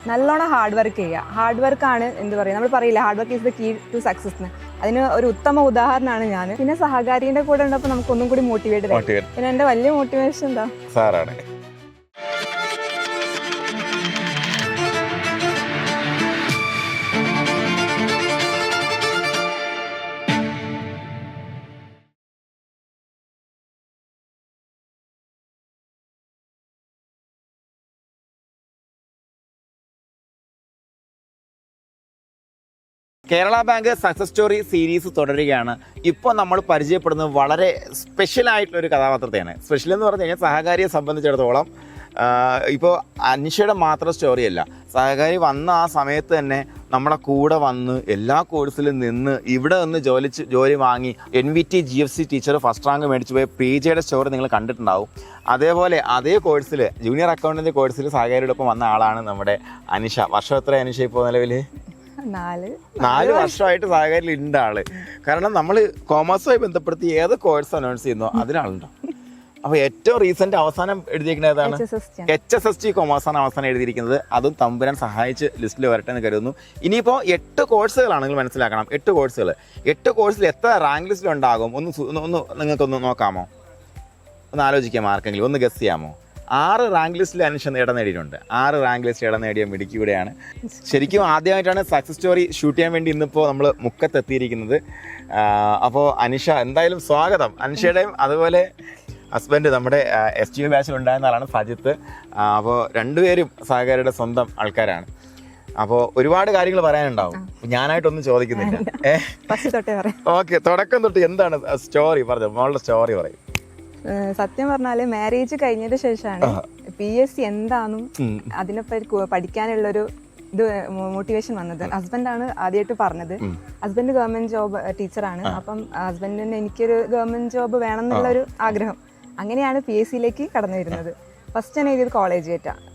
നല്ലോണം hard work ചെയ്യുക. Hard വർക്കാണ് എന്താ പറയുക, നമ്മൾ പറയില്ല hard work is the key to success എന്ന്. അതിന് ഒരു ഉത്തമ ഉദാഹരണമാണ് ഞാൻ. പിന്നെ സഹകാരിന്റെ കൂടെ ഉണ്ടപ്പോൾ നമുക്ക് ഒന്നും കൂടി മോട്ടിവേറ്റ് ആയി. പിന്നെ എന്റെ വലിയ മോട്ടിവേഷൻ എന്താ സാറാണ്. Kerala bank success story series തുടരുകയാണ്. ഇപ്പോൾ നമ്മൾ പരിചയപ്പെടുന്നത് വളരെ സ്പെഷ്യലായിട്ടുള്ളൊരു കഥാപാത്രത്തെയാണ്. സ്പെഷ്യൽ എന്ന് പറഞ്ഞു കഴിഞ്ഞാൽ സഹകാരിയെ സംബന്ധിച്ചിടത്തോളം ഇപ്പോൾ അനിഷയുടെ മാത്രം സ്റ്റോറിയല്ല. സഹകാരി വന്ന ആ സമയത്ത് തന്നെ നമ്മുടെ കൂടെ വന്ന് എല്ലാ കോഴ്സിലും നിന്ന് ഇവിടെ നിന്ന് ജോലി വാങ്ങി NVT GFC teacher first rank മേടിച്ചു പോയ PJയുടെ സ്റ്റോറി നിങ്ങൾ കണ്ടിട്ടുണ്ടാവും. അതേപോലെ അതേ കോഴ്സിൽ ജൂനിയർ അക്കൗണ്ടൻറ്റ് കോഴ്സിൽ സഹകാരിയുടെ ഒപ്പം വന്ന ആളാണ് നമ്മുടെ അനിഷ. വർഷം എത്ര അനിഷ ഇപ്പോൾ നിലവിൽ? 4 വർഷമായിട്ട് സഹകാരിയിൽ ഉണ്ട് ആള്. കാരണം നമ്മൾ കോമേഴ്സുമായി ബന്ധപ്പെടുത്തി ഏത് കോഴ്സ് അനൗൺസ് ചെയ്യുന്നോ അതിനാളുണ്ടോ. അപ്പോൾ ഏറ്റവും റീസെന്റ് അവസാനം എഴുതിയിരിക്കുന്നത് ഏതാണ്? HSST കോമേഴ്സാണ് അവസാനം എഴുതിയിരിക്കുന്നത്. അതും തമ്പുരാൻ സഹായിച്ച് ലിസ്റ്റിൽ വരട്ടെ എന്ന് കരുതുന്നു. ഇനിയിപ്പോൾ 8 കോഴ്സുകളാണെങ്കിൽ മനസ്സിലാക്കണം. 8 കോഴ്സുകൾ. 8 കോഴ്സിൽ എത്ര റാങ്ക് ലിസ്റ്റിൽ ഉണ്ടാകും ഒന്ന് നിങ്ങൾക്കൊന്ന് നോക്കാമോ? ഒന്ന് ആലോചിക്കാം. ആർക്കെങ്കിലും ഒന്ന് ഗസ് ചെയ്യാമോ? 6 റാങ്ക് ലിസ്റ്റിൽ അനിഷ ഇടം നേടിയിട്ടുണ്ട്. 6 റാങ്ക് ലിസ്റ്റ് ഇടം നേടിയ മിടുക്കിയുടെയാണ്. ശരിക്കും ആദ്യമായിട്ടാണ് സക്സസ് സ്റ്റോറി ഷൂട്ട് ചെയ്യാൻ വേണ്ടി ഇന്നിപ്പോൾ നമ്മൾ മുക്കത്തെത്തിയിരിക്കുന്നത്. അപ്പോൾ അനിഷ എന്തായാലും സ്വാഗതം. അനിഷയുടെയും അതുപോലെ ഹസ്ബൻഡ് നമ്മുടെ STU ബാച്ചിൽ ഉണ്ടായിരുന്ന ആളാണ് സജിത്ത്. അപ്പോൾ രണ്ടുപേരും സഹകാരിയുടെ സ്വന്തം ആൾക്കാരാണ്. അപ്പോൾ ഒരുപാട് കാര്യങ്ങൾ പറയാനുണ്ടാവും. ഞാനായിട്ടൊന്നും ചോദിക്കുന്നില്ല. ഓക്കെ, തുടക്കം തൊട്ട് എന്താണ് സ്റ്റോറി പറഞ്ഞത്? മോളുടെ സ്റ്റോറി പറയും. സത്യം പറഞ്ഞാല് മാരേജ് കഴിഞ്ഞതിന് ശേഷമാണ് PSC എന്താണെന്നും അതിനെപ്പറ്റി പഠിക്കാനുള്ളൊരു ഇത് മോട്ടിവേഷൻ വന്നത്. ഹസ്ബൻഡാണ് ആദ്യമായിട്ട് പറഞ്ഞത്. ഹസ്ബൻഡ് ഗവൺമെന്റ് ജോബ് ടീച്ചറാണ്. അപ്പം ഹസ്ബൻഡിന് എനിക്കൊരു ഗവൺമെന്റ് ജോബ് വേണം എന്നുള്ളൊരു ആഗ്രഹം. അങ്ങനെയാണ് PSCയിലേക്ക് കടന്നു വരുന്നത്. ഫസ്റ്റ് ഞാൻ എഴുതിയത്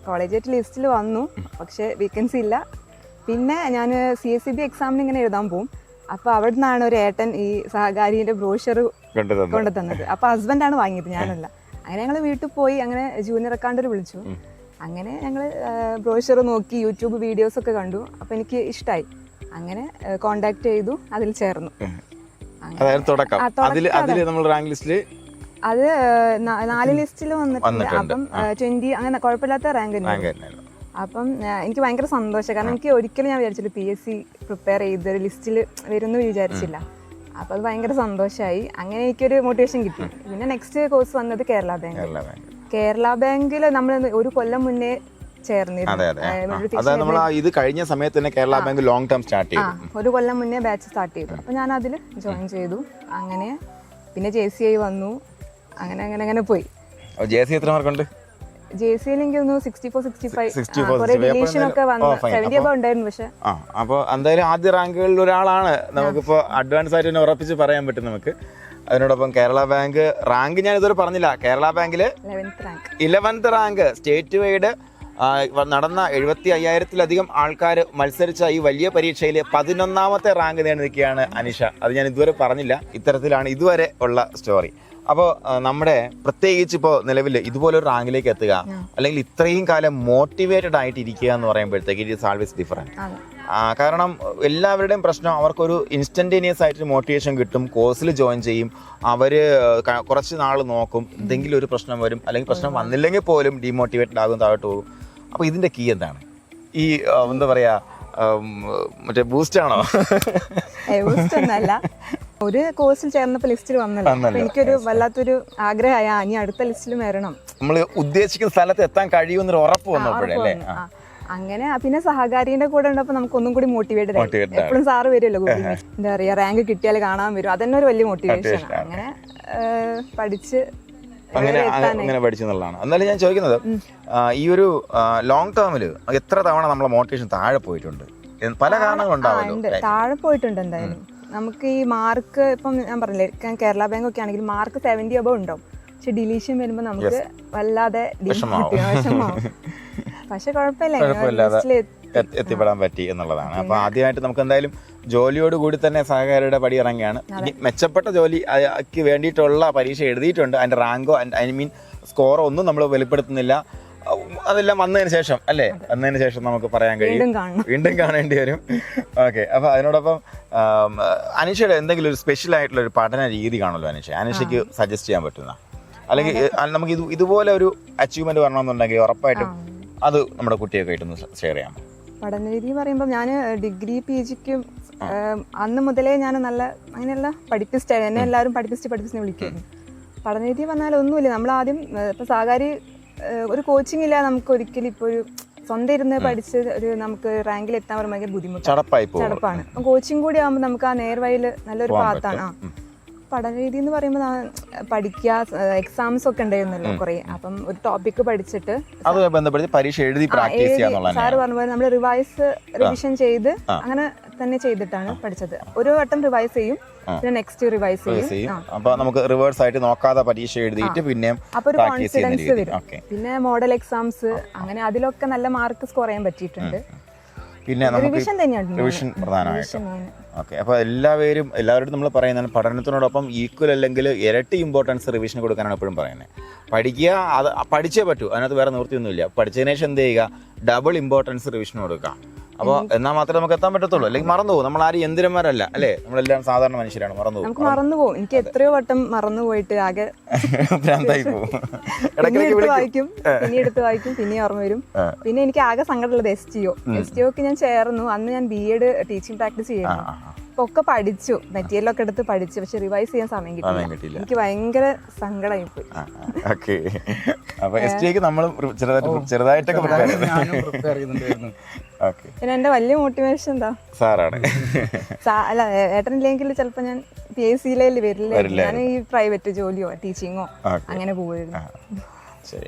കോളേജിയേറ്റ് ലിസ്റ്റിൽ വന്നു, പക്ഷെ വേക്കൻസി ഇല്ല. പിന്നെ ഞാൻ CSEB എക്സാമിന് ഇങ്ങനെ എഴുതാൻ പോകും. അപ്പൊ അവിടെ നിന്നാണ് ഒരു ഏട്ടൻ ഈ സഹകാരിന്റെ ബ്രോഷർ കൊണ്ടു തന്നത്. അപ്പൊ ഹസ്ബൻഡാണ് വാങ്ങിയത്, ഞാനല്ല. അങ്ങനെ ഞങ്ങൾ വീട്ടിൽ പോയി അങ്ങനെ ജൂനിയർ അക്കൗണ്ടന്റ് വിളിച്ചു. അങ്ങനെ ഞങ്ങൾ ബ്രോഷർ നോക്കി യൂട്യൂബ് വീഡിയോസ് ഒക്കെ കണ്ടു. അപ്പൊ എനിക്ക് ഇഷ്ടമായി. അങ്ങനെ കോണ്ടാക്ട് ചെയ്തു, അതിൽ ചേർന്നു. അത് 4 ലിസ്റ്റിൽ വന്നിട്ടുണ്ട്. അപ്പം 20 അങ്ങനെ കുഴപ്പമില്ലാത്ത റാങ്ക് തന്നെ. അപ്പം എനിക്ക് ഭയങ്കര സന്തോഷം. കാരണം എനിക്ക് ഒരിക്കലും ഞാൻ വിചാരിച്ചില്ല PSC പ്രിപ്പയർ ചെയ്തൊരു ലിസ്റ്റിൽ വരുമെന്ന് വിചാരിച്ചില്ല. അപ്പം അത് ഭയങ്കര സന്തോഷമായി. അങ്ങനെ എനിക്കൊരു മോട്ടിവേഷൻ കിട്ടി. പിന്നെ നെക്സ്റ്റ് കോഴ്സ് വന്നത് കേരള ബാങ്കിൽ നമ്മൾ 1 കൊല്ലം മുന്നേ ചേർന്നിരുന്നു. ഇത് കഴിഞ്ഞ സമയത്ത് തന്നെ Kerala bank long term start ചെയ്തു. 1 കൊല്ലം മുന്നേ ബാച്ച് സ്റ്റാർട്ട് ചെയ്തു. അപ്പം ഞാൻ അതിൽ ജോയിൻ ചെയ്തു. അങ്ങനെ പിന്നെ JCI വന്നു. അങ്ങനെ പോയി. JCI എത്ര മാർക്കുണ്ട്? JCയിൽ എനിക്ക് 64-65 കുറെ ഡിലീഷൻ ഒക്കെ വന്നു. 70 അബവ് ഉണ്ടായിരുന്നു. പക്ഷെ അപ്പോൾ എന്തായാലും ആദ്യ റാങ്കുകളിൽ ഒരാളാണ്. നമുക്കിപ്പോൾ അഡ്വാൻസ് ആയിട്ട് തന്നെ ഉറപ്പിച്ച് പറയാൻ പറ്റും നമുക്ക്. അതിനോടൊപ്പം കേരള ബാങ്ക് റാങ്ക് ഞാൻ ഇതുവരെ പറഞ്ഞില്ല. കേരള ബാങ്കിൽ 11th റാങ്ക് സ്റ്റേറ്റ് വൈഡ് നടന്ന 75,000-ലധികം ആൾക്കാർ മത്സരിച്ച ഈ വലിയ പരീക്ഷയിൽ 11ാമത്തെ റാങ്ക് നേടി നിൽക്കുകയാണ് അനിഷ. അത് ഞാൻ ഇതുവരെ പറഞ്ഞില്ല. ഇത്തരത്തിലാണ് ഇതുവരെ ഉള്ള സ്റ്റോറി. അപ്പോൾ നമ്മുടെ പ്രത്യേകിച്ച് ഇപ്പോൾ നിലവിൽ ഇതുപോലൊരു റാങ്കിലേക്ക് എത്തുക, അല്ലെങ്കിൽ ഇത്രയും കാലം മോട്ടിവേറ്റഡ് ആയിട്ട് ഇരിക്കുക എന്ന് പറയുമ്പോഴത്തേക്ക് ഇറ്റ് ഈസ് ആൾവേസ് ഡിഫറെൻറ്റ്. കാരണം എല്ലാവരുടെയും പ്രശ്നം അവർക്കൊരു ഇൻസ്റ്റൻറ്റേനിയസ് ആയിട്ട് മോട്ടിവേഷൻ കിട്ടും. കോഴ്സിൽ ജോയിൻ ചെയ്യും, അവർ കുറച്ച് നാൾ നോക്കും, എന്തെങ്കിലും ഒരു പ്രശ്നം വരും, അല്ലെങ്കിൽ പ്രശ്നം വന്നില്ലെങ്കിൽ പോലും ഡീമോട്ടിവേറ്റഡ് ആകും, താഴോട്ട് പോകും. അപ്പോൾ ഇതിൻ്റെ കീ എന്താണ്? ഈ എന്താ പറയുക, മറ്റേ ബൂസ്റ്റാണോ? ഒരു കോഴ്സിൽ ചേർന്നപ്പോൾ ലിസ്റ്റിൽ വന്നല്ലോ. എനിക്കൊരു വല്ലാത്തൊരു ആഗ്രഹമായ ഇനി അടുത്ത ലിസ്റ്റിൽ വരണം, നമ്മൾ ഉദ്ദേശിക്കുന്ന സ്ഥലത്ത് എത്താൻ കഴിയുമെന്നൊരു ഉറപ്പ് വന്നപ്പോഴല്ലേ. അങ്ങനെ പിന്നെ സഹകാരിന്റെ കൂടെ ഉണ്ടപ്പോൾ നമുക്ക് ഒന്നും കൂടി മോട്ടിവേറ്റഡ് ആയി. എപ്പോഴും സാറ് വരുമല്ലോ കൂടി, എന്താ പറയാ, റാങ്ക് കിട്ടിയാൽ കാണാൻ വരും. അതന്നെ ഒരു വലിയ മോട്ടിവേഷൻ. അങ്ങനെ പഠിച്ച് അങ്ങനെ പഠിച്ചെന്നുള്ളതാണ്. എന്നാലും ഞാൻ ചോദിക്കുന്നത്, ഈ ഒരു ലോങ് ടേമിൽ എത്ര തവണ നമ്മളെ മോട്ടിവേഷൻ താഴെ പോയിട്ടുണ്ട്? പല കാരണങ്ങളുണ്ടാവുമല്ലോ. താഴെ പോയിട്ടുണ്ട് എന്തായാലും. നമുക്ക് ഈ മാർക്ക് ഇപ്പം ഞാൻ പറഞ്ഞില്ലേ, കേരള ബാങ്ക് ഒക്കെ ആണെങ്കിൽ മാർക്ക് 70 അബവ് ഉണ്ടാവും. പക്ഷെ ഡിലീഷൻ വരുമ്പോൾ നമുക്ക് വല്ലാതെ വിഷമാവും. പക്ഷെ കുഴപ്പമില്ല, എത്തിപ്പെടാൻ പറ്റി എന്നുള്ളതാണ്. അപ്പൊ ആദ്യമായിട്ട് നമുക്ക് എന്തായാലും ജോലിയോട് കൂടി തന്നെ സഹകാരിയുടെ പടി ഇറങ്ങിയാണ്. ഇനി മെച്ചപ്പെട്ട ജോലിക്ക് വേണ്ടിയിട്ടുള്ള പരീക്ഷ എഴുതിയിട്ടുണ്ട്. അതിന്റെ റാങ്കോ സ്കോറോ ഒന്നും നമ്മൾ വെളിപ്പെടുത്തുന്നില്ല. അതെല്ലാം വന്നതിന് ശേഷം അല്ലേ, വന്നതിന് ശേഷം നമുക്ക് പറയാൻ കഴിയും, വീണ്ടും കാണേണ്ടി വരും. ഓക്കെ, അപ്പോൾ അതിനോടൊപ്പം അനീഷയുടെ എന്തെങ്കിലും ഒരു സ്പെഷ്യൽ ആയിട്ടുള്ള ഒരു പഠന രീതി കാണുമല്ലോ അനീഷയ്ക്ക് സജസ്റ്റ് ചെയ്യാൻ പറ്റുന്ന, അല്ലെങ്കിൽ നമുക്ക് ഇതുപോലെ ഒരു അച്ചീവ്മെന്റ് വരണമെന്നുണ്ടെങ്കിൽ ഉറപ്പായിട്ടും അത് നമ്മുടെ കുട്ടിയൊക്കെ ആയിട്ടൊന്ന് ഷെയർ ചെയ്യാം. പഠന രീതി പറയുമ്പോൾ ഞാൻ ഡിഗ്രി PGക്കും അന്ന് മുതലേ ഞാൻ നല്ല അങ്ങനെയല്ല പഠിപ്പിച്ചിട്ടായിരുന്നു, എന്നെ എല്ലാവരും പഠിപ്പിച്ച് വിളിക്കുന്നു. പഠനരീതി പറഞ്ഞാൽ ഒന്നുമില്ല, നമ്മൾ ആദ്യം ഇപ്പം സാകാരി ഒരു കോച്ചിങ് ഇല്ലാതെ നമുക്ക് ഒരിക്കലും ഇപ്പോൾ ഒരു സ്വന്തം ഇരുന്ന് പഠിച്ച് ഒരു നമുക്ക് റാങ്കിൽ എത്താൻ പറയുമ്പോൾ ഭയങ്കര ബുദ്ധിമുട്ടാണ്, ചടപ്പാണ്. അപ്പം കോച്ചിങ് കൂടി ആകുമ്പോൾ നമുക്ക് ആ നേർവഴിയിൽ നല്ലൊരു പാത്താണ്. പഠനരീതി എന്ന് പറയുമ്പോൾ പഠിക്കുക, എക്സാംസ് ഒക്കെ ഉണ്ടായിരുന്നല്ലോ കുറെ, അപ്പം ഒരു ടോപ്പിക്ക് പഠിച്ചിട്ട് പരീക്ഷ എഴുതി സാറ് പറഞ്ഞ പോലെ നമ്മൾ റിവിഷൻ ചെയ്ത് അങ്ങനെ തന്നെ ചെയ്തിട്ടാണ് പഠിച്ചത്. ഒരു വട്ടം റിവൈസ് ചെയ്യും, പിന്നെ നെക്സ്റ്റ് റിവൈസ് ചെയ്യും. അപ്പൊ നമുക്ക് റിവേഴ്സ് ആയിട്ട് നോക്കാതെ പരീക്ഷ എഴുതിയിട്ട് പിന്നെ അപ്പൊ ഒരു കോൺഫിഡൻസ് വരും. പിന്നെ മോഡൽ എക്സാംസ് അങ്ങനെ അതിലൊക്കെ നല്ല മാർക്ക് സ്കോർ ചെയ്യാൻ പറ്റിയിട്ടുണ്ട്. പിന്നെ റിവിഷൻ തന്നെയാണ് റിവിഷൻ പ്രധാനമായിട്ടും. ഓക്കെ, അപ്പോൾ എല്ലാവരോടും നമ്മൾ പറയുന്നതാണ് പഠനത്തിനോടൊപ്പം ഈക്വൽ അല്ലെങ്കിൽ ഇരട്ടി ഇമ്പോർട്ടൻസ് റിവിഷൻ കൊടുക്കാനാണ് എപ്പോഴും പറയുന്നത്. പഠിക്കുക, അത് പഠിച്ചേ പറ്റൂ, അതിനകത്ത് വേറെ നിവൃത്തിയൊന്നുമില്ല. പഠിച്ചതിന് ശേഷം എന്ത് ചെയ്യുക, ഡബിൾ ഇമ്പോർട്ടൻസ് റിവിഷൻ കൊടുക്കുക. അപ്പോൾ എന്നാൽ മാത്രമേ നമുക്ക് എത്താൻ പറ്റത്തുള്ളൂ, അല്ലെങ്കിൽ മറന്നുപോകും. നമ്മൾ ആരും യന്ത്രന്മാരല്ല അല്ലേ, നമ്മളെല്ലാം സാധാരണ മനുഷ്യരാണ്, മറന്നുപോകും. എനിക്ക് എത്രയോ വട്ടം മറന്നുപോയിട്ട് ആകെ ഭ്രാന്തായി പോകും. വായിക്കും, പിന്നെ എടുത്ത് വായിക്കും, പിന്നെ ഓർമ്മ വരും. പിന്നെ എനിക്ക് ആകെ സങ്കടമുള്ളത് STOക്ക് ഞാൻ ചേർന്നു. അന്ന് ഞാൻ B.Ed ടീച്ചിങ് പ്രാക്ടീസ് ചെയ്യുന്നു. ഒക്കെ പഠിച്ചു, മെറ്റീരിയലൊക്കെ എടുത്ത് പഠിച്ചു, പക്ഷെ റിവൈസ് ചെയ്യാൻ സമയം കിട്ടില്ല. എനിക്ക് ഭയങ്കര സങ്കടമായി പോയി. പിന്നെ എന്റെ വലിയ മോട്ടിവേഷൻ എന്താ സാറാണ്. അല്ല, ഏട്ടനില്ലെങ്കിൽ ചിലപ്പോ ഞാൻ PSCയിലേക്ക് വരില്ല, ഞാൻ ഈ പ്രൈവറ്റ് ജോലിയോ ടീച്ചിങ്ങോ അങ്ങനെ പോയിരുന്നു.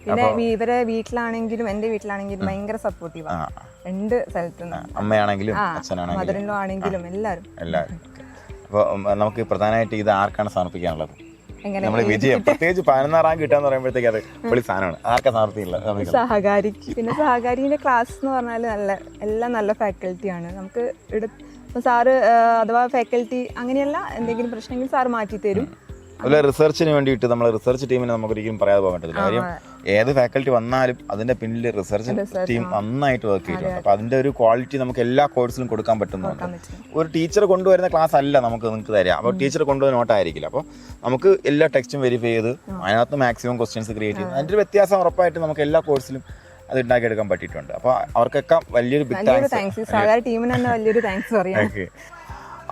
പിന്നെ ഇവരെ വീട്ടിലാണെങ്കിലും എന്റെ വീട്ടിലാണെങ്കിലും ഭയങ്കര സപ്പോർട്ടീവാണ്, രണ്ട് സ്ഥലത്തും, അമ്മയാണെങ്കിലും മദറിൻലോ ആണെങ്കിലും എല്ലാവരും. അപ്പോൾ നമുക്ക് പ്രധാനമായിട്ട് ഇത് ആർക്കാണ് സമർപ്പിക്കാനുള്ളത്? നമ്മൾ വിജയം പ്രത്യേകിച്ച് 11 റാങ്ക് കിട്ടാന്ന് പറയുമ്പോഴത്തേക്ക് അത് പൊളി സാധനമാണ്. ആർക്കാ സമർപ്പിക്കുന്നത്? സഹകാരിക്ക്. പിന്നെ സഹകാരിന്റെ ക്ലാസ് എന്ന് പറഞ്ഞാൽ എല്ലാം നല്ല ഫാക്കൽറ്റിയാണ്. നമുക്ക് സാറ് അഥവാ ഫാക്കൽറ്റി അങ്ങനെയല്ല എന്തെങ്കിലും പ്രശ്നമെങ്കിൽ സാറ് മാറ്റി തരും. അതുപോലെ റിസർച്ചിന് വേണ്ടിയിട്ട് നമ്മൾ റിസർച്ച് ടീമിനെ നമുക്ക് ഒരിക്കലും പറയാതെ പോകാൻ പറ്റത്തില്ല. കാര്യം ഏത് ഫാക്കൽറ്റി വന്നാലും അതിന്റെ പിന്നിൽ റിസർച്ച് ടീം നന്നായിട്ട് വർക്ക് ചെയ്തിട്ടുണ്ട്. അപ്പോൾ അതിന്റെ ഒരു ക്വാളിറ്റി നമുക്ക് എല്ലാ കോഴ്സിലും കൊടുക്കാൻ പറ്റുന്നുണ്ട്. ഒരു ടീച്ചർ കൊണ്ടുവരുന്ന ക്ലാസ് അല്ല നിങ്ങൾക്ക് തരാം. അപ്പോൾ ടീച്ചർ കൊണ്ടുവരുന്ന നോട്ടായിരിക്കില്ല. അപ്പോൾ നമുക്ക് എല്ലാ ടെക്സ്റ്റും വെരിഫൈ ചെയ്ത് അതിനകത്ത് മാക്സിമം ക്വസ്റ്റ്യൻസ് ക്രിയേറ്റ് ചെയ്ത് അതിന്റെ ഒരു വ്യത്യാസം ഉറപ്പായിട്ട് നമുക്ക് എല്ലാ കോഴ്സിലും അത് ഉണ്ടാക്കിയെടുക്കാൻ പറ്റിയിട്ടുണ്ട്. അപ്പോൾ അവർക്കൊക്കെ വലിയൊരു ബിഗ് താങ്ക്സ്.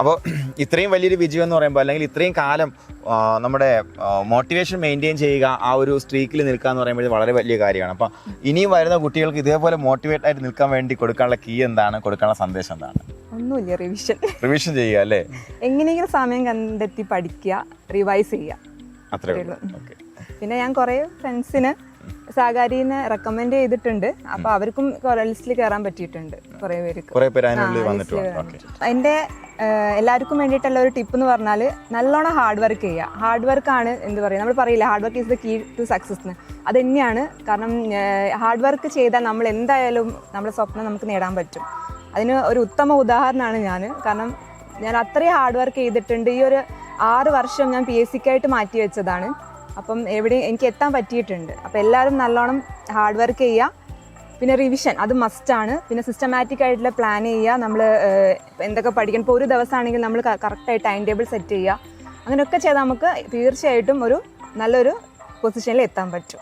അപ്പോൾ ഇത്രയും വലിയൊരു വിജയം എന്ന് പറയുമ്പോൾ, അല്ലെങ്കിൽ ഇത്രയും കാലം നമ്മുടെ മോട്ടിവേഷൻ മെയിൻറ്റെയിൻ ചെയ്യുക, ആ ഒരു സ്ട്രീക്കിൽ നിൽക്കുക എന്ന് പറയുമ്പോൾ വളരെ വലിയ കാര്യമാണ്. അപ്പോൾ ഇനിയും വരുന്ന കുട്ടികൾക്ക് ഇതേപോലെ മോട്ടിവേറ്റ് ആയിട്ട് നിൽക്കാൻ വേണ്ടി കൊടുക്കാനുള്ള കീ എന്താണ്, കൊടുക്കാനുള്ള സന്ദേശം എന്താണ്? ഒന്നുമില്ല, റിവിഷൻ ചെയ്യുക അല്ലേ, എങ്ങനെയെങ്കിലും സമയം കണ്ടെത്തി പഠിക്കുക, റിവൈസ് ചെയ്യുക, അത്രേ ഉള്ളൂ. പിന്നെ ഞാൻ കുറേ ഫ്രണ്ട്സിന് സാകാരിനെ റെക്കമെൻഡ് ചെയ്തിട്ടുണ്ട്. അപ്പൊ അവർക്കും ലിസ്റ്റിൽ കയറാൻ പറ്റിയിട്ടുണ്ട്. കുറെ പേര് എന്റെ എല്ലാവർക്കും വേണ്ടിയിട്ടുള്ള ഒരു ടിപ്പ് എന്ന് പറഞ്ഞാൽ നല്ലോണം ഹാർഡ് വർക്ക് ചെയ്യുക. ഹാർഡ് വർക്കാണ് എന്ത് പറയുക, നമ്മൾ പറയില്ല hard work is the key to success എന്ന്. അത് തന്നെയാണ്. കാരണം ഹാർഡ് വർക്ക് ചെയ്താൽ നമ്മൾ എന്തായാലും നമ്മുടെ സ്വപ്നം നമുക്ക് നേടാൻ പറ്റും. അതിന് ഒരു ഉത്തമ ഉദാഹരണമാണ് ഞാൻ. കാരണം ഞാൻ അത്രയും ഹാർഡ് വർക്ക് ചെയ്തിട്ടുണ്ട്. ഈ ഒരു 6 വർഷം ഞാൻ PSCക്കായിട്ട് മാറ്റി വെച്ചതാണ്. അപ്പം എവിടെയും എനിക്ക് എത്താൻ പറ്റിയിട്ടുണ്ട്. അപ്പം എല്ലാവരും നല്ലോണം ഹാർഡ് വർക്ക് ചെയ്യുക. പിന്നെ റിവിഷൻ അത് മസ്റ്റാണ്. പിന്നെ സിസ്റ്റമാറ്റിക് ആയിട്ടുള്ള പ്ലാൻ ചെയ്യുക. നമ്മൾ എന്തൊക്കെ പഠിക്കണം, ഇപ്പോൾ ഒരു ദിവസമാണെങ്കിൽ നമ്മൾ കറക്റ്റായിട്ട് ടൈം ടേബിൾ സെറ്റ് ചെയ്യുക. അങ്ങനെയൊക്കെ ചെയ്താൽ നമുക്ക് തീർച്ചയായിട്ടും ഒരു നല്ലൊരു പൊസിഷനിൽ എത്താൻ പറ്റും.